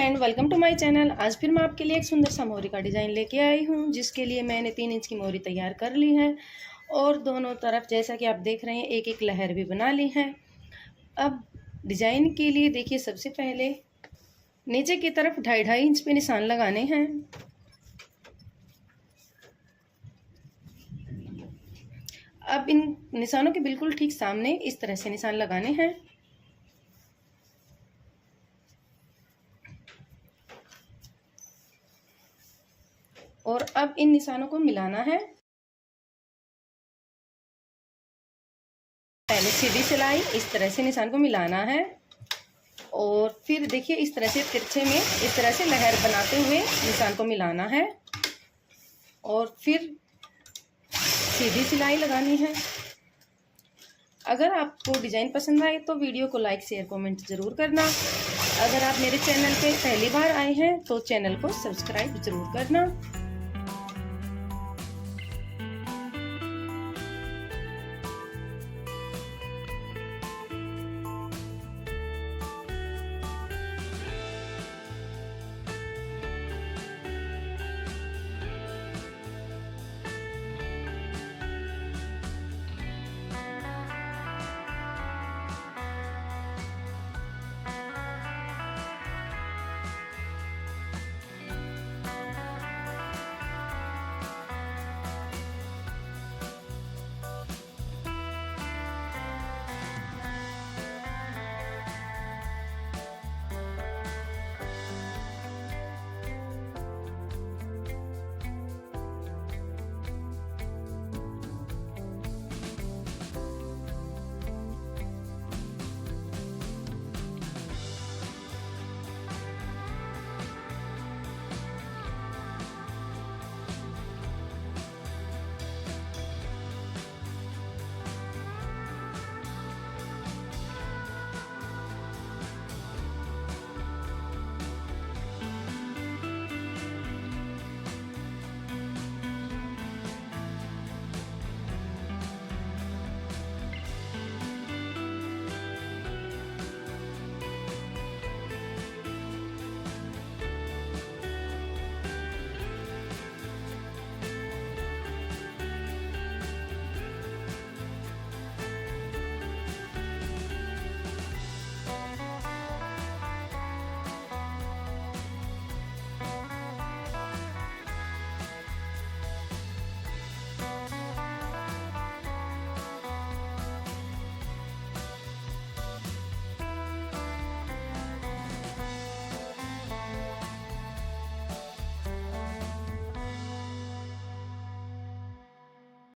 Friend, welcome to my channel. आज फिर मैं आपके लिए एक सुंदर सा मोहरी का डिज़ाइन लेके आई हूँ, जिसके लिए मैंने 3 इंच की मोहरी तैयार कर ली है और दोनों तरफ जैसा कि आप देख रहे हैं एक एक लहर भी बना ली है। अब डिज़ाइन के लिए देखिए, सबसे पहले नीचे की तरफ 2.5 इंच पे निशान लगाने हैं। अब इन निशानों के बिल्कुल ठीक सामने इस तरह से निशान लगाने हैं। और अब इन निशानों को मिलाना है। पहले सीधी सिलाई इस तरह से निशान को मिलाना है और फिर देखिए इस तरह से तिरछे में इस तरह से लहर बनाते हुए निशान को मिलाना है और फिर सीधी सिलाई लगानी है। अगर आपको डिज़ाइन पसंद आए तो वीडियो को लाइक शेयर कमेंट ज़रूर करना। अगर आप मेरे चैनल पे पहली बार आए हैं तो चैनल को सब्सक्राइब ज़रूर करना।